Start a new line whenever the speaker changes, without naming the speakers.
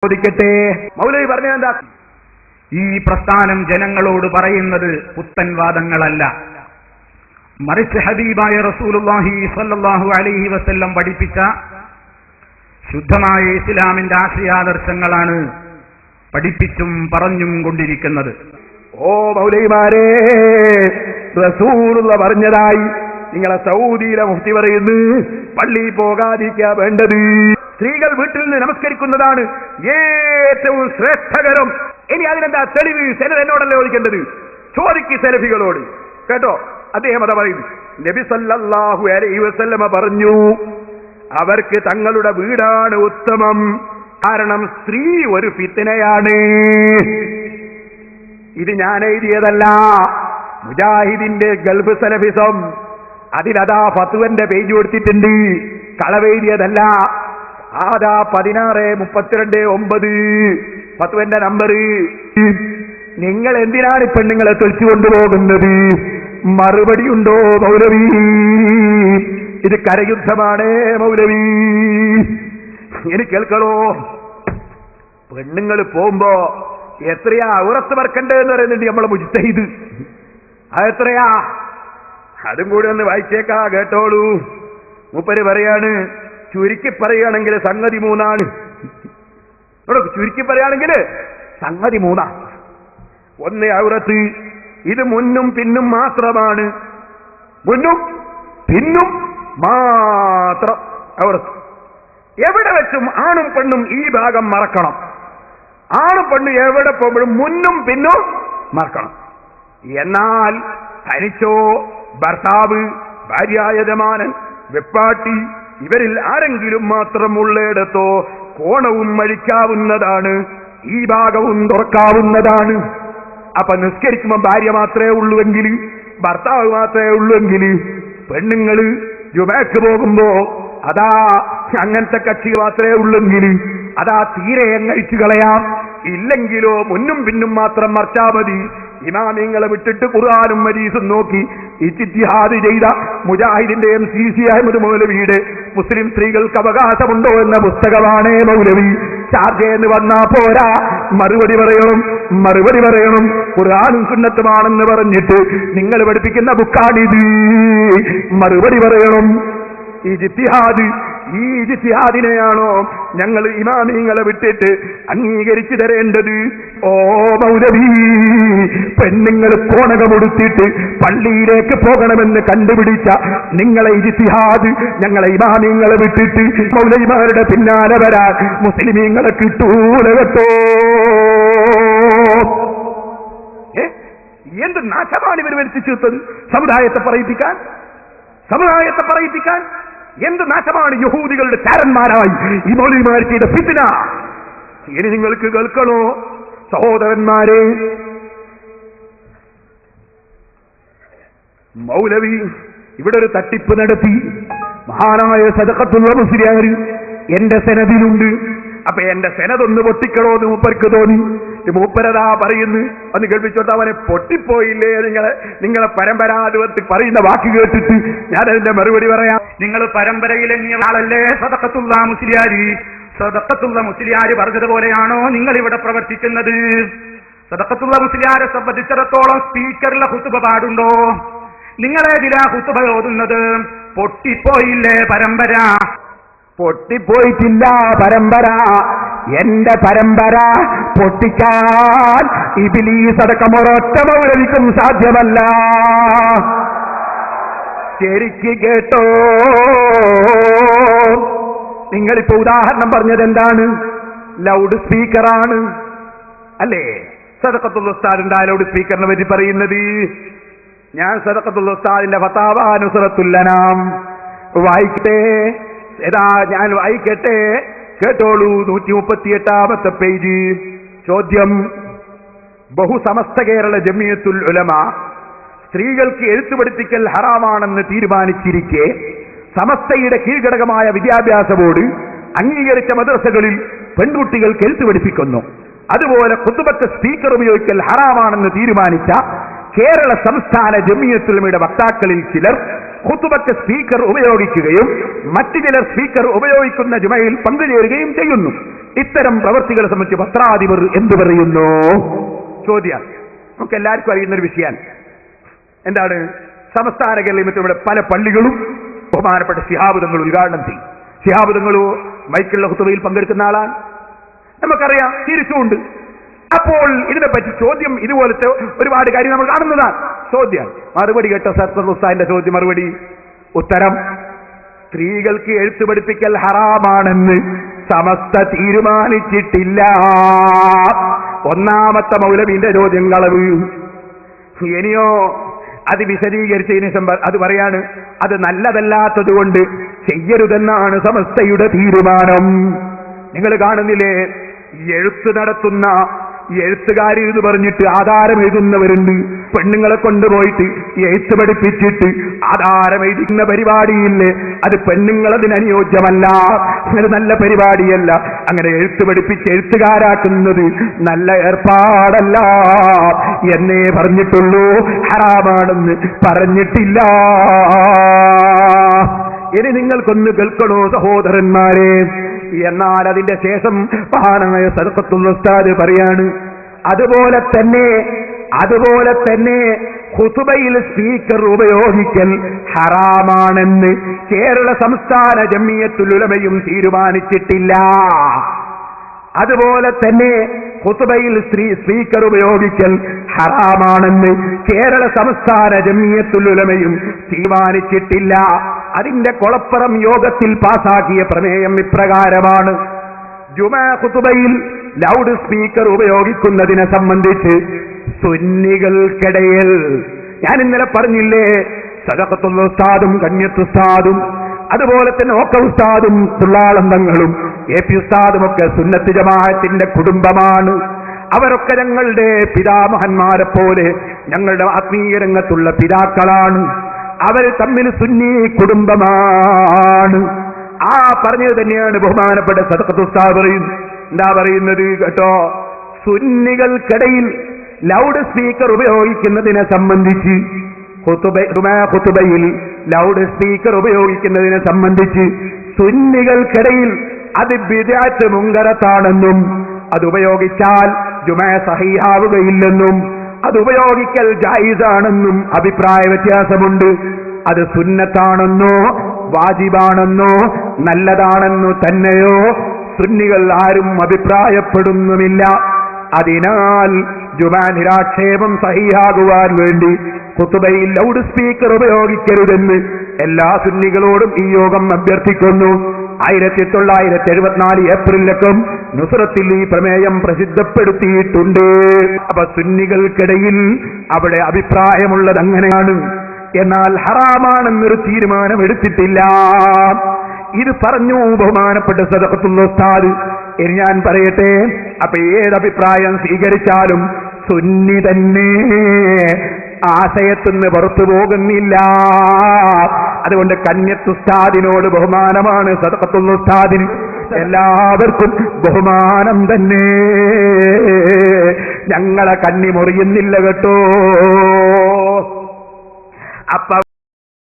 ചോദിക്കട്ടെ, മൗലവി പറഞ്ഞതെന്താ? ഈ പ്രസ്ഥാനം ജനങ്ങളോട് പറയുന്നത് പുത്തൻവാദങ്ങളല്ല, മറിച്ച് ഹബീബായ റസൂലുള്ളാഹി സ്വല്ലല്ലാഹു അലൈഹി വസല്ലം പഠിപ്പിച്ച ശുദ്ധമായ ഇസ്ലാമിന്റെ ആശയാദർശങ്ങളാണ് പഠിപ്പിച്ചും പറഞ്ഞും കൊണ്ടിരിക്കുന്നത്.
ഓ മൗലവിമാരെ, റസൂലുള്ള പറഞ്ഞതായി നിങ്ങളെ സൗദിയിലെ മുഫ്തി പറയുന്നു, പള്ളിയിൽ പോകാതിരിക്കുക വേണ്ടത്. സ്ത്രീകൾ വീട്ടിൽ നിന്ന് നമസ്കരിക്കുന്നതാണ് ഏറ്റവും ശ്രേഷ്ഠകരം. ഇനി അതിനെന്താ തെളിവ്? സെലഫ് എന്നോടല്ലേ ചോദിക്കേണ്ടത്? ചോദിക്ക് സെലഫികളോട്. കേട്ടോ, അദ്ദേഹം അതാ പറയുന്നു. നബി സല്ലല്ലാഹു അലൈഹി വസല്ലമ പറഞ്ഞു, അവർക്ക് തങ്ങളുടെ വീടാണ് ഉത്തമം, കാരണം സ്ത്രീ ഒരു ഫിത്നയാണ്. ഇത് ഞാൻ എഴുതിയതല്ല, മുജാഹിദിന്റെ ഗൾഫ് സലഫിസം അതിലതാ ഫത്വന്റെ പേജ് കൊടുത്തിട്ടുണ്ട്, കളവെഴുതിയതല്ല. ആദാ 16-32-9 ഫത്വന്റെ നമ്പർ. നിങ്ങൾ എന്തിനാണ് പെണ്ണുങ്ങളെ തൊഴിച്ചു കൊണ്ടുപോകുന്നത്? മറുപടി ഉണ്ടോ മൗലവി? ഇത് കരയുദ്ധമാണ് മൗലവി. ഇനി കേൾക്കണോ? പെണ്ണുങ്ങൾ പോകുമ്പോ എത്രയാ ഉറത്ത് വർക്കണ്ടെന്ന് പറയുന്നുണ്ട് നമ്മളെ മുജ്തഹിദ്. അതെത്രയാ? അതും കൂടി ഒന്ന് വായിച്ചേക്കാ, കേട്ടോളൂ. മൂപ്പര് പറയാണ്, ചുരുക്കി പറയുകയാണെങ്കിൽ സംഗതി 3 ചുരുക്കി പറയുകയാണെങ്കിൽ സംഗതി 3. ഒന്ന് ഔറത്ത്, ഇത് മുന്നും പിന്നും മാത്രമാണ്, മുന്നും പിന്നും മാത്രം ഔറത്ത്. എവിടെ വെച്ചും ആണും പെണ്ണും ഈ ഭാഗം മറക്കണം. ആണും പെണ്ണും എവിടെ പോകുമ്പോഴും മുന്നും പിന്നും മറക്കണം. എന്നാൽ തനിച്ചോ ഭർത്താവ്, ഭാര്യായജമാനൻ, വെപ്പാട്ടി ഇവരിൽ ആരെങ്കിലും മാത്രം ഉള്ളിടത്തോ കോണവും അഴിക്കാവുന്നതാണ്, ഈ ഭാഗവും തുറക്കാവുന്നതാണ്. അപ്പൊ നിസ്കരിക്കുമ്പോ ഭാര്യ മാത്രമേ ഉള്ളൂവെങ്കിൽ, ഭർത്താവ് മാത്രമേ ഉള്ളൂവെങ്കിൽ, പെണ്ണുങ്ങള് ജുമയ്ക്ക് പോകുമ്പോ അതാ അങ്ങനത്തെ കക്ഷി മാത്രമേ ഉള്ളെങ്കിൽ അതാ തീരെ അഴിച്ചു കളയാം. ഇല്ലെങ്കിലോ മുന്നും പിന്നും മാത്രം മറച്ചാ മതി. ഇമാമിങ്ങളെ വിട്ടിട്ട് ഖുർആനും ഹദീസും നോക്കി ഇജ്തിഹാദ് ചെയ്ത മുജാഹിദിന്റെ MCC അഹ്മദ് മൗലവിയുടെ മുസ്ലിം സ്ത്രീകൾക്ക് അവകാശമുണ്ടോ എന്ന പുസ്തകമാണ് മൗലവി. ചാർജയെന്ന് വന്നാ പോരാ, മറുപടി പറയണം. ഖുർആനും സുന്നത്തുമാണെന്ന് പറഞ്ഞിട്ട് നിങ്ങൾ പഠിപ്പിക്കുന്ന ബുക്കാണിത്. മറുപടി പറയണം. ഈ ജിത്തിഹാദിനെയാണോ ഞങ്ങൾ ഇമാമിങ്ങളെ വിട്ടിട്ട് അംഗീകരിച്ചു തരേണ്ടത്? ഓ മൗലവി, പെണ്ണുങ്ങൾ കോണകമെടുത്തിട്ട് പള്ളിയിലേക്ക് പോകണമെന്ന് കണ്ടുപിടിച്ച നിങ്ങളെ ജിത്തിഹാദ് ഞങ്ങളെ ഇമാമിങ്ങളെ വിട്ടിട്ട് മൗലവിമാരുടെ പിന്നാലെ വരാൻ മുസ്ലിമീങ്ങളെ കിട്ടൂല കേട്ടോ. എന്ത് നാശമാണ് ഇവർ വരുത്തി ചേർത്തത്? സമുദായത്തെ പറയിപ്പിക്കാൻ എന്ത് നാശമാണ് യഹൂദികളുടെ ചാരന്മാരായി ഈ മൗലവിമാർ ചെയ്ത ഫിത്ന. ഇനി നിങ്ങൾക്ക് കേൾക്കണോ സഹോദരന്മാരെ? മൗലവി ഇവിടെ ഒരു തട്ടിപ്പ് നടത്തി. മഹാനായ സദഖത്തുള്ള മുസ്ലിയാർ എന്റെ സെനദിലുണ്ട്. അപ്പൊ എന്റെ സെനതൊന്ന് പൊട്ടിക്കണോ എന്ന് മൂപ്പർക്ക് തോന്നി. മൂപ്പരതാ പറയുന്നു, ഒന്ന് കേൾപ്പിച്ചോട്ട്. അവനെ പൊട്ടിപ്പോയില്ലേ? നിങ്ങളെ പരമ്പരാധിപത്യം പറയുന്ന വാക്ക് കേട്ടിട്ട് ഞാൻ അതിന്റെ മറുപടി പറയാം.
നിങ്ങൾ പരമ്പരയിലെങ്ങിയ ആളല്ലേ സദഖത്തുള്ള മുസ്ലിയാരി? സദഖത്തുള്ള മുസ്ലിയാര് പറഞ്ഞതുപോലെയാണോ നിങ്ങൾ ഇവിടെ പ്രവർത്തിക്കുന്നത്? സദഖത്തുള്ള മുസ്ലിയാരെ സംബന്ധിച്ചിടത്തോളം സ്പീക്കറിലെ ഖുതുബ പാടുണ്ടോ? നിങ്ങളേതിലാ ഖുതുബ ഓതുന്നത്? പൊട്ടിപ്പോയില്ലേ പരമ്പര?
പൊട്ടിപ്പോയിട്ടില്ല പരമ്പര. എന്റെ പരമ്പര പൊട്ടിക്കാൻ ഇബ്ലീസ് അടക്കം ഒരൊറ്റ മൗലവിക്കും സാധ്യമല്ല. ശരിക്ക് കേട്ടോ. നിങ്ങളിപ്പോ ഉദാഹരണം പറഞ്ഞത് എന്താണ്? ലൗഡ് സ്പീക്കറാണ് അല്ലേ? സദഖത്തുൽ ഉസ്താദിന്റെ ലൗഡ് സ്പീക്കറിനെ പറ്റി പറയുന്നത്. ഞാൻ സദഖത്തുൽ ഉസ്താദിന്റെ ഫതാവ നുസ്റത്തുൽ അനാം ഞാൻ വായിക്കട്ടെ, കേട്ടോളൂ. 138-ാമത്തെ പേജ്. ചോദ്യം: ബഹുസമസ്ത കേരള ജമിയത്തുൽ ഉലമ സ്ത്രീകൾക്ക് എഴുത്തു പഠിപ്പിക്കൽ ഹറാമാണെന്ന് തീരുമാനിച്ചിരിക്കെ സമസ്തയുടെ കീഴ്ഘടകമായ വിദ്യാഭ്യാസ ബോർഡ് അംഗീകരിച്ച മദ്രസകളിൽ പെൺകുട്ടികൾക്ക് എഴുത്തു പഠിപ്പിക്കുന്നു. അതുപോലെ ഖുതുബത്ത് സ്പീക്കർ ഉപയോഗിക്കൽ ഹറാമാണെന്ന് തീരുമാനിച്ച കേരള സംസ്ഥാന ജമിയത്തുൽ ഉലമയുടെ വക്താക്കളിൽ ചിലർ ഖുതുബക്ക് സ്പീക്കർ ഉപയോഗിക്കുകയും മറ്റു ചിലർ സ്പീക്കർ ഉപയോഗിക്കുന്ന ജുമയിൽ പങ്കുചേരുകയും ചെയ്യുന്നു. ഇത്തരം പ്രവൃത്തികളെ സംബന്ധിച്ച് പത്രാധിപർ എന്തു പറയുന്നു? ചോദ്യം നമുക്ക് എല്ലാവർക്കും അറിയുന്നൊരു വിഷയമാണ്. എന്താണ്? സംസ്ഥാന കേരളത്തിലൂടെ പല പള്ളികളും ബഹുമാനപ്പെട്ട ശിഹാബ് തങ്ങൾ ഉദ്ഘാടനം ചെയ്യും. ശിഹാബ് തങ്ങൾ മൈക്കുള്ള ഖുതുബയിൽ പങ്കെടുക്കുന്ന ആളാണ്, നമുക്കറിയാം, തിരിച്ചുണ്ട്. അപ്പോൾ ഇതിനെപ്പറ്റി ചോദ്യം, ഇതുപോലത്തെ ഒരുപാട് കാര്യം നമ്മൾ കാണുന്നതാണ്. ചോദ്യം മറുപടി കേട്ടോ സർദർ ഉസ്താദിന്റെ ചോദ്യം മറുപടി ഉത്തരം: സ്ത്രീകൾക്ക് എഴുത്തു പഠിപ്പിക്കൽ ഹറാമാണെന്ന് സമസ്ത തീരുമാനിച്ചിട്ടില്ല. ഒന്നാമത്തെ മൗലവിന്റെ ചോദ്യം കളവ്. ഇനിയോ അത് വിശദീകരിച്ചതിന് ശേഷം അത് പറയാണ്, അത് നല്ലതല്ലാത്തത് കൊണ്ട് ചെയ്യരുതെന്നാണ് സമസ്തയുടെ തീരുമാനം. നിങ്ങൾ കാണുന്നില്ലേ, എഴുത്ത് നടത്തുന്ന എഴുത്തുകാരി എന്ന് പറഞ്ഞിട്ട് ആധാരം എഴുതുന്നവരുണ്ട്. പെണ്ണുങ്ങളെ കൊണ്ടുപോയിട്ട് എഴുത്ത് പഠിപ്പിച്ചിട്ട് ആധാരം എഴുതുന്ന പരിപാടിയില്ലേ, അത് പെണ്ണുങ്ങളതിന് അനുയോജ്യമല്ല, അങ്ങനെ നല്ല പരിപാടിയല്ല. അങ്ങനെ എഴുത്ത് പഠിപ്പിച്ച് എഴുത്തുകാരാക്കുന്നത് നല്ല ഏർപ്പാടല്ല എന്നേ പറഞ്ഞിട്ടുള്ളൂ, ഹറാമാണെന്ന് പറഞ്ഞിട്ടില്ല. ഇനി നിങ്ങൾക്കൊന്ന് കേൾക്കണോ സഹോദരന്മാരെ? എന്നാൽ അതിന്റെ ശേഷം മഹാനായ സദഖത്തുൽ ഉസ്താദ് പറയാണ്, അതുപോലെ തന്നെ ഖുതുബയിൽ സ്പീക്കർ ഉപയോഗിക്കൽ ഹറാമാണെന്ന് കേരള സംസ്ഥാന ജംഇയ്യത്തുൽ ഉലമയും തീരുമാനിച്ചിട്ടില്ല. അതുപോലെ തന്നെ ഖുതുബയിൽ സ്പീക്കർ ഉപയോഗിക്കൽ ഹറാമാണെന്ന് കേരള സംസ്ഥാന ജംഇയ്യത്തുൽ ഉലമയും തീരുമാനിച്ചിട്ടില്ല. അതിന്റെ കൊളപ്പുറം യോഗത്തിൽ പാസാക്കിയ പ്രമേയം ഇപ്രകാരമാണ്: ജുമാ ഖുതുബയിൽ ലൗഡ് സ്പീക്കർ ഉപയോഗിക്കുന്നതിനെ സംബന്ധിച്ച് സുന്നികൾക്കിടയിൽ, ഞാൻ ഇന്നലെ പറഞ്ഞില്ലേ, സദഖത്തുൽ ഉസ്താദും കന്യത്ത് ഉസ്താദും അതുപോലെ തന്നെ ഓക്ക ഉസ്താദും തുള്ളാളന്തങ്ങളും എ പി ഉസ്താദും ഒക്കെ സുന്നത്ത് ജമാഅത്തിന്റെ കുടുംബമാണ്. അവരൊക്കെ ഞങ്ങളുടെ പിതാമഹന്മാരെ പോലെ ഞങ്ങളുടെ ആത്മീയ രംഗത്തുള്ള പിതാക്കളാണ്. അവർ തമ്മിൽ സുന്നി കുടുംബമാണ്. ആ പറഞ്ഞത് തന്നെയാണ് ബഹുമാനപ്പെട്ട സദഖത്തുൽ ഉസ്താദ് പറയുന്നത്. എന്താ പറയുന്നത് കേട്ടോ? സുന്നികൾക്കിടയിൽ ലൗഡ് സ്പീക്കർ ഉപയോഗിക്കുന്നതിനെ സംബന്ധിച്ച് ഖുതുബയിൽ ലൗഡ് സ്പീക്കർ ഉപയോഗിക്കുന്നതിനെ സംബന്ധിച്ച് സുന്നികൾക്കിടയിൽ അത് ബിദ്അത്ത് മുങ്കറത്താണെന്നും അത് ഉപയോഗിച്ചാൽ ജുമാ സഹീഹാവുകയില്ലെന്നും അത് ഉപയോഗിക്കൽ ജായിസാണെന്നും അഭിപ്രായ വ്യത്യാസമുണ്ട്. അത് സുന്നത്താണെന്നോ വാജിബാണെന്നോ നല്ലതാണെന്നോ തന്നെയോ സുന്നികൾ ആരും അഭിപ്രായപ്പെടുന്നുമില്ല. അതിനാൽ ജുമാ നിരാക്ഷേപം സഹീഹാകുവാൻ വേണ്ടി ഖുതുബയിൽ ലൗഡ് സ്പീക്കർ ഉപയോഗിക്കരുതെന്ന് എല്ലാ സുന്നികളോടും ഈ യോഗം അഭ്യർത്ഥിക്കുന്നു. 1974 ഏപ്രിലൊക്കെ നുസ്രത്തിൽ ഈ പ്രമേയം പ്രസിദ്ധപ്പെടുത്തിയിട്ടുണ്ട്. അപ്പൊ സുന്നികൾക്കിടയിൽ അവിടെ അഭിപ്രായമുള്ളത് അങ്ങനെയാണ്. എന്നാൽ ഹറാമാണെന്നൊരു തീരുമാനം എടുത്തിട്ടില്ല. ഇത് പറഞ്ഞു ബഹുമാനപ്പെട്ട സദഖത്തുൽ ഉസ്താദ്. ഇനി ഞാൻ പറയട്ടെ, അപ്പൊ ഏതഭിപ്രായം സ്വീകരിച്ചാലും സുന്നി തന്നെ ആശയത്തിന്ന് പുറത്തു പോകുന്നില്ല. അതുകൊണ്ട് കന്യത്ത് ഉസ്താദിനോട് ബഹുമാനമാണ്, സദഖത്തുൽ ഉസ്താദിന് എല്ലാവർക്കും ബഹുമാനം തന്നെ. ഞങ്ങളെ കണ്ണി മുറിയുന്നില്ല കേട്ടോ. അപ്പ